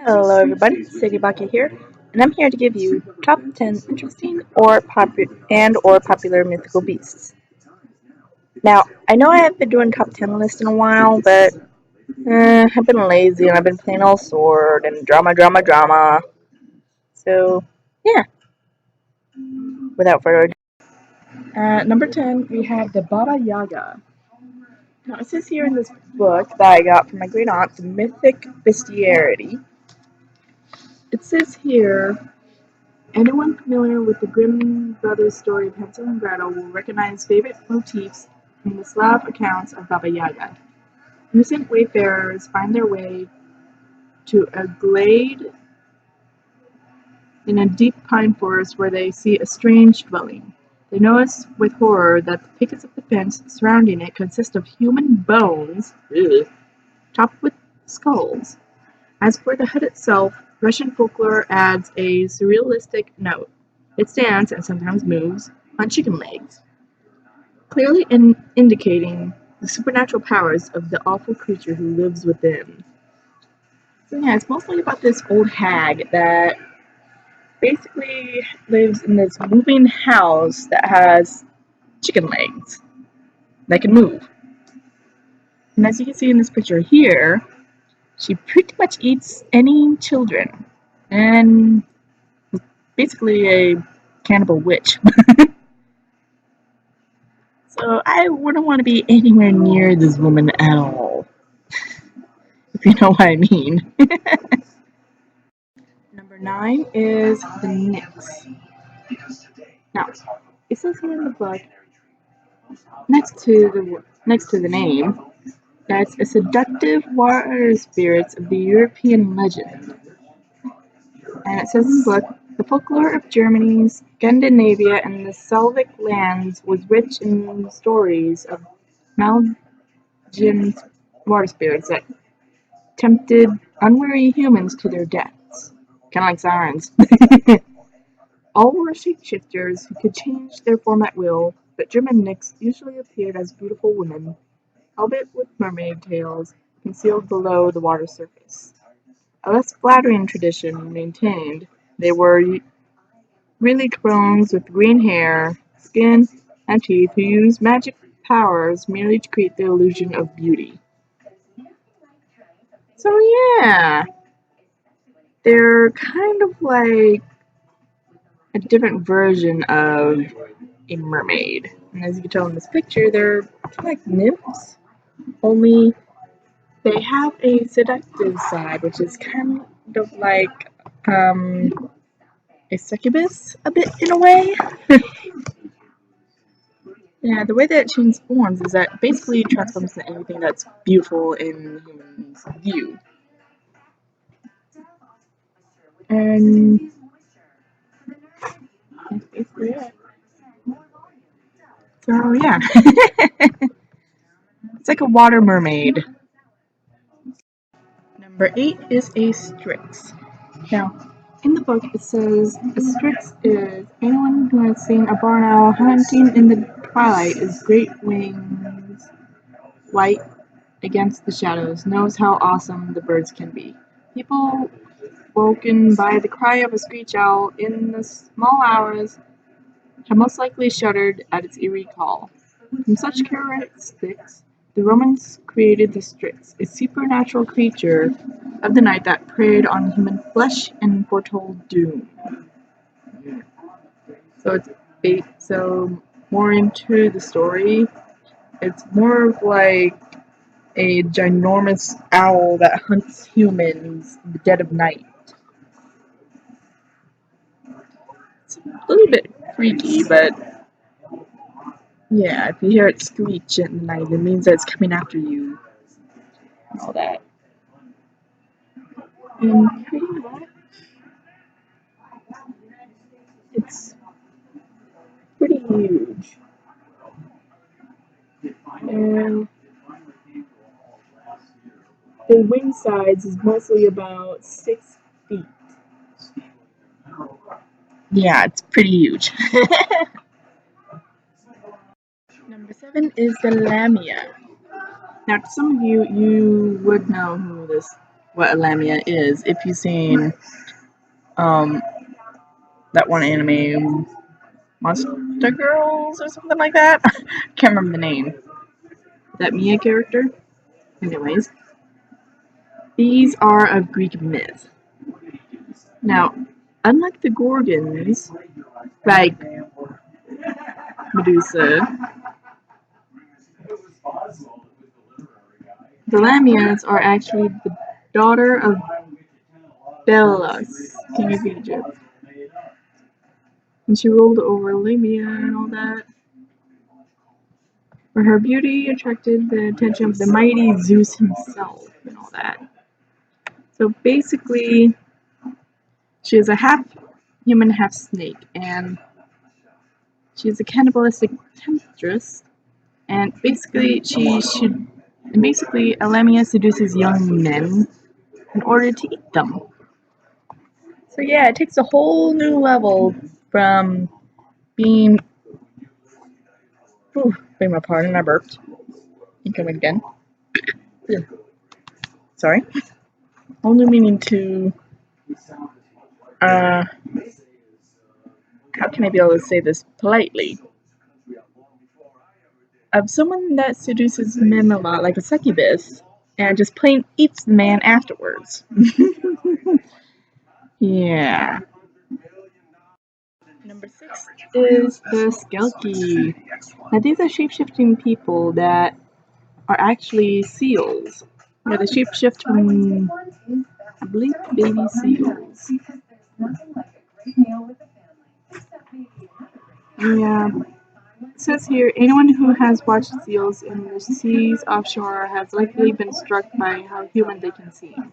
Hello everybody, Sadie Baki here, and I'm here to give you top 10 interesting or popular mythical beasts. Now, I know I haven't been doing top 10 lists in a while, but I've been lazy and I've been playing all sword and drama. So, yeah, without further ado. At number 10, we have the Baba Yaga. Now, it says here in this book that I got from my great aunt, the Mythic Bestiary. It says here, anyone familiar with the Grimm brothers' story of Hansel and Gretel will recognize favorite motifs from the Slav accounts of Baba Yaga. Innocent wayfarers find their way to a glade in a deep pine forest where they see a strange dwelling. They notice with horror that the pickets of the fence surrounding it consist of human bones, topped with skulls. As for the hut itself, Russian folklore adds a surrealistic note. It stands, and sometimes moves, on chicken legs, clearly indicating the supernatural powers of the awful creature who lives within. So yeah, it's mostly about this old hag that basically lives in this moving house that has chicken legs that can move. And as you can see in this picture here, she pretty much eats any children. And basically a cannibal witch. So I wouldn't want to be anywhere near this woman at all, if you know what I mean. Number 9 is the Nyx. Now, it says here in the book, next to the name, that it's a seductive water spirit of the European legend. And it says in the book, the folklore of Germany, Scandinavia, and the Slavic lands was rich in stories of Malgian water spirits that tempted unwary humans to their deaths. Kind of like sirens. All were shapeshifters who could change their form at will, but German Nyx usually appeared as beautiful women, albeit with mermaid tails, concealed below the water surface. A less flattering tradition maintained they were really crones with green hair, skin, and teeth who used magic powers merely to create the illusion of beauty. So yeah, they're kind of like a different version of a mermaid. And as you can tell in this picture, they're kind of like nymphs, only they have a seductive side, which is kind of like a succubus, a bit in a way. Yeah, the way that it changes forms is that basically it transforms into anything that's beautiful in humans' view. And that's basically it. So yeah, it's like a water mermaid. Number 8 is a Strix. Now, in the book it says a Strix is anyone who has seen a barn owl hunting in the twilight as great wings white against the shadows knows how awesome the birds can be. People woken by the cry of a screech owl in the small hours have most likely shuddered at its eerie call. From such characteristics, the Romans created the Strix, a supernatural creature of the night that preyed on human flesh and foretold doom. So more into the story. It's more of like a ginormous owl that hunts humans in the dead of night. It's a little bit freaky, but yeah, if you hear it screech at night, it means that it's coming after you and all that. And pretty much, it's pretty huge. And the wing size is mostly about 6 feet. Yeah, it's pretty huge. Number 7 is the Lamia. Now, to some of you, you would know who this what a Lamia is. If you've seen that one anime, Monster Girls or something like that. Can't remember the name. That Mia character. Anyways, these are of Greek myth. Now, unlike the Gorgons, like Medusa, the Lamias are actually the daughter of Belus, king of Egypt. And she ruled over Lamia and all that. For her beauty attracted the attention of the mighty Zeus himself and all that. So basically, she is a half human, half snake, and she is a cannibalistic temptress. And basically, a Lamia seduces young men in order to eat them. So yeah, it takes a whole new level from being. Beg my pardon, I burped. Incoming again. Sorry. Whole new meaning to. How can I be able to say this politely? Of someone that seduces men a lot, like a succubus, and just plain eats the man afterwards. Yeah. Number 6 is the Skelky. Now these are shape-shifting people that are actually seals. Yeah, they shape-shift from, I believe, baby seals. Yeah. It says here, anyone who has watched seals in the seas offshore has likely been struck by how human they can seem.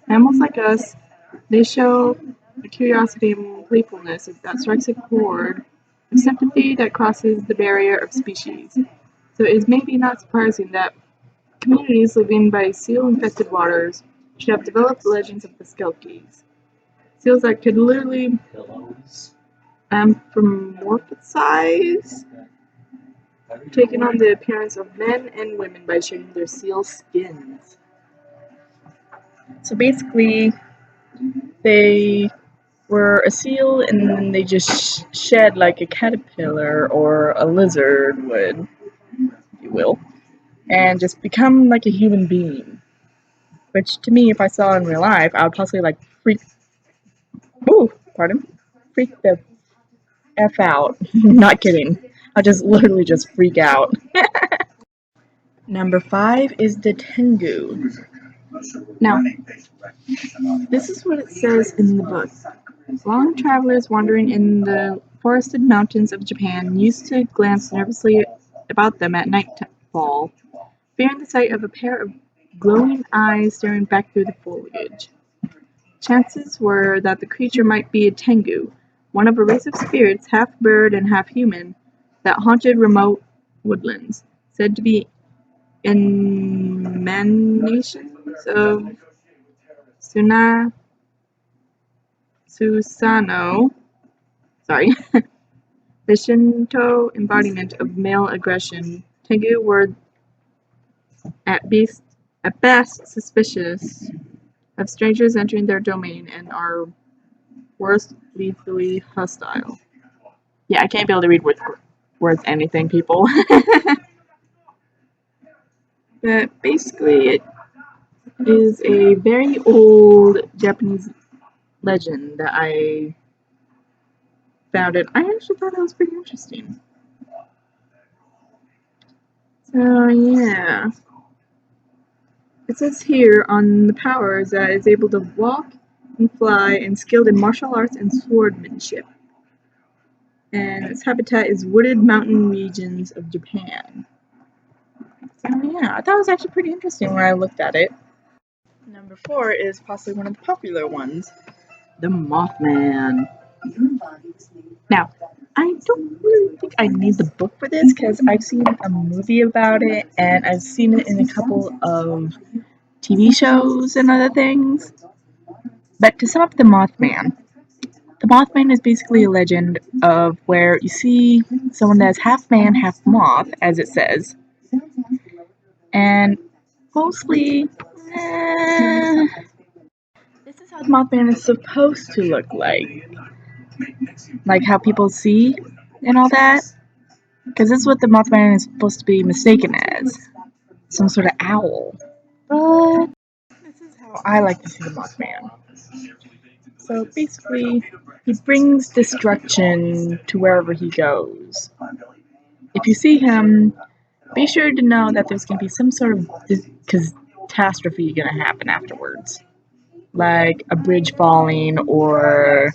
Animals like us, they show a curiosity and playfulness that strikes a chord of sympathy that crosses the barrier of species. So it is maybe not surprising that communities living by seal-infested waters should have developed legends of the Skelkies. Seals that could literally anthropomorphize, taking on the appearance of men and women by shedding their seal skins. So basically, they were a seal and then they just shed like a caterpillar or a lizard would, if you will, and just become like a human being. Which to me, if I saw in real life, I would possibly like freak the F out. Not kidding. I'll just literally just freak out. Number 5 is the Tengu. Now, this is what it says in the book. Long travelers wandering in the forested mountains of Japan used to glance nervously about them at nightfall, fearing the sight of a pair of glowing eyes staring back through the foliage. Chances were that the creature might be a Tengu, one of a race of spirits, half bird and half human, that haunted remote woodlands, said to be emanations of Susano, the Shinto embodiment of male aggression. Tengu were at best suspicious of strangers entering their domain and are worst lethally hostile. Yeah, I can't be able to read words anything, people. But basically, it is a very old Japanese legend that I found it. I actually thought it was pretty interesting. So, yeah. It says here on the powers that it's able to walk and fly and skilled in martial arts and swordmanship. And its habitat is wooded mountain regions of Japan. So, yeah, I thought it was actually pretty interesting when I looked at it. Number 4 is possibly one of the popular ones, the Mothman. Now, I don't really think I need the book for this because I've seen a movie about it and I've seen it in a couple of TV shows and other things. But to sum up the Mothman is basically a legend of where you see someone that's half man, half moth, as it says. And mostly, This is how Mothman is supposed to look like how people see and all that. Because this is what the Mothman is supposed to be mistaken as, some sort of owl. But this is how I like to see the Mothman. So basically, he brings destruction to wherever he goes. If you see him, be sure to know that there's going to be some sort of catastrophe going to happen afterwards. Like a bridge falling or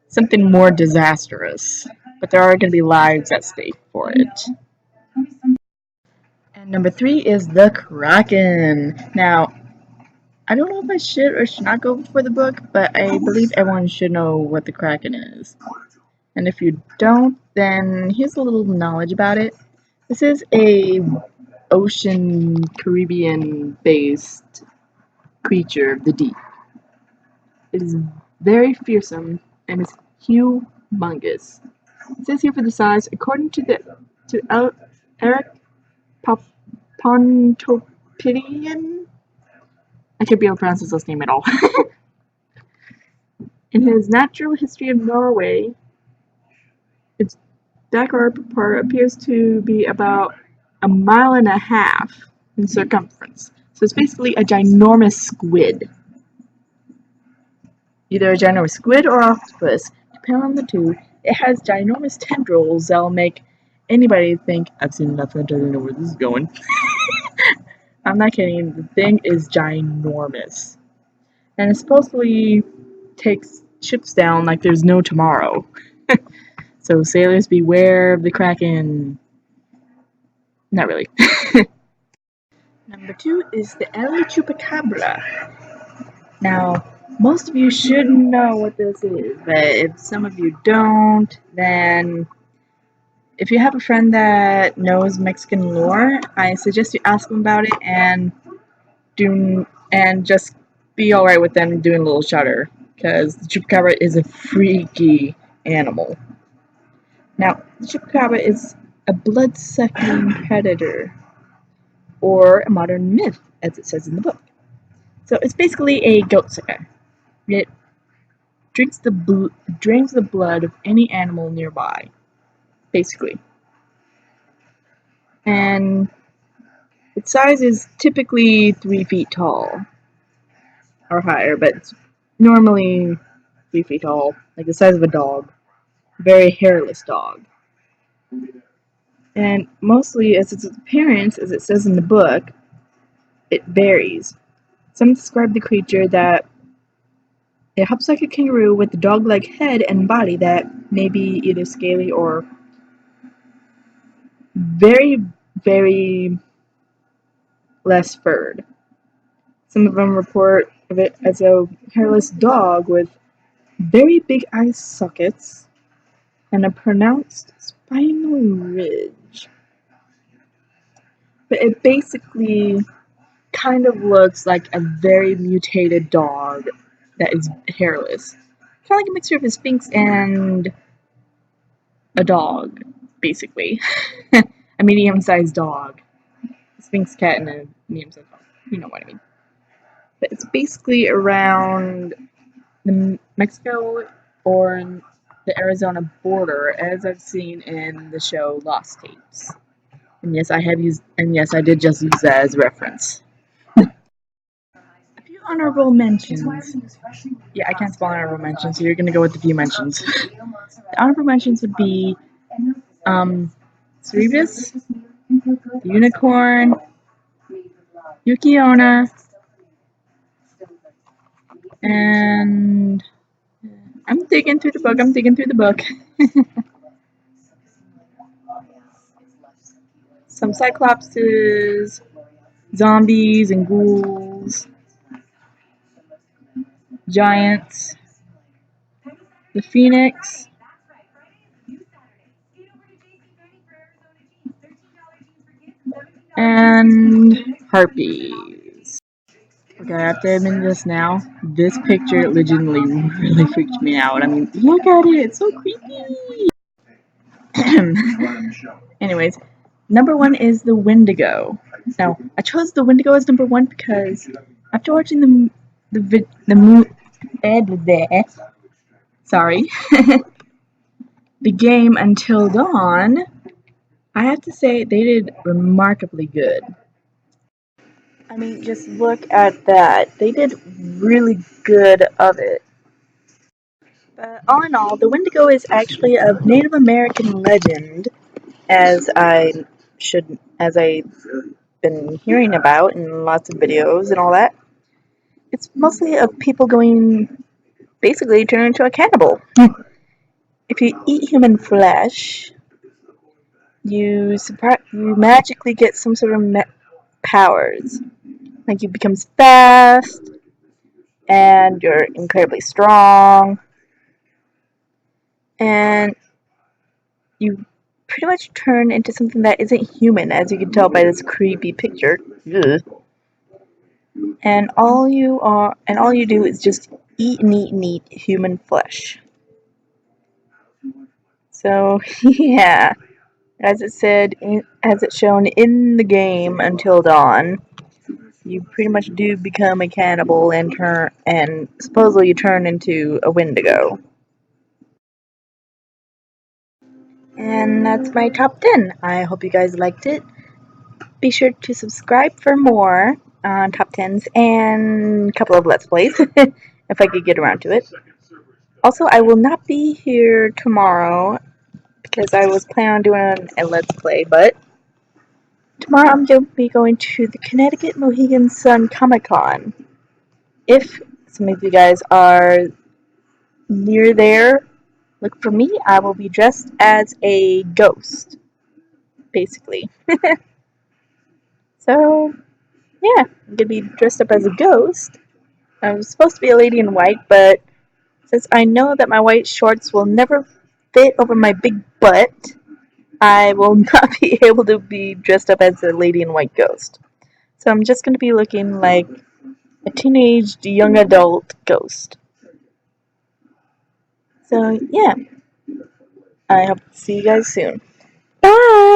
something more disastrous. But there are going to be lives at stake for it. And number 3 is the Kraken. Now, I don't know if I should or should not go for the book, but I believe everyone should know what the Kraken is. And if you don't, then here's a little knowledge about it. This is a ocean Caribbean-based creature of the deep. It is very fearsome and is humongous. It says here for the size, according to Eric Pontoppidan. I could be able to pronounce his last name at all. In his Natural History of Norway, its back part appears to be about 1.5 miles in circumference. So it's basically a ginormous squid. Either a ginormous squid or octopus, depending on the two. It has ginormous tendrils that'll make anybody think, I've seen enough, I don't know where this is going. I'm not kidding, the thing is ginormous. And it supposedly takes ships down like there's no tomorrow. So sailors beware of the Kraken. Not really. Number 2 is the Chupacabra. Now, most of you should know what this is, but if some of you don't, then if you have a friend that knows Mexican lore, I suggest you ask them about it and just be alright with them doing a little shudder, because the Chupacabra is a freaky animal. Now, the Chupacabra is a blood-sucking predator, or a modern myth, as it says in the book. So it's basically a goat sucker. It drains the blood of any animal nearby, basically. And its size is typically 3 feet tall, or higher, but it's normally 3 feet tall, like the size of a dog. Very hairless dog. And mostly, as its appearance, as it says in the book, it varies. Some describe the creature that it hops like a kangaroo with a dog-like head and body that may be either scaly or very, very less furred. Some of them report of it as a hairless dog with very big eye sockets and a pronounced spinal ridge. But it basically kind of looks like a very mutated dog that is hairless. Kind of like a mixture of a sphinx and a dog, basically. A medium-sized dog. A sphinx cat and a medium-sized dog. You know what I mean. But it's basically around the Mexico or the Arizona border, as I've seen in the show Lost Tapes. And yes, I did just use that as reference. A few honorable mentions. Yeah, I can't spell honorable mentions, so you're gonna go with a few mentions. The honorable mentions would be Cerebus, the Unicorn, Yukiona, and I'm digging through the book. Some Cyclopses, zombies and ghouls, giants, the Phoenix, and harpies. Okay, I have to admit this now. This picture legitimately really freaked me out. I mean, look at it. It's so creepy. Anyways, Number 1 is the Windigo. Now, I chose the Windigo as number 1 because after watching sorry, the game Until Dawn, I have to say they did remarkably good. I mean, just look at that. They did really good of it. But all in all, the Windigo is actually a Native American legend, as I've been hearing about in lots of videos and all that. It's mostly of people going basically turn into a cannibal. If you eat human flesh, you magically get some sort of powers. Like you become fast, and you're incredibly strong, and you pretty much turn into something that isn't human, as you can tell by this creepy picture. Ugh. And all you do is just eat and eat and eat human flesh. So yeah, as it's shown in the game Until Dawn, you pretty much do become a cannibal and supposedly you turn into a Windigo. And that's my top 10. I hope you guys liked it. Be sure to subscribe for more top 10s and a couple of Let's Plays, if I could get around to it. Also, I will not be here tomorrow because I was planning on doing a Let's Play, but tomorrow I'm going to be going to the Connecticut Mohegan Sun Comic-Con. If some of you guys are near there, look for me. I will be dressed as a ghost, basically. So, yeah, I'm going to be dressed up as a ghost. I was supposed to be a lady in white, but since I know that my white shorts will never fit over my big butt, I will not be able to be dressed up as a lady in white ghost. So I'm just going to be looking like a teenage young adult ghost. So, yeah. I hope to see you guys soon.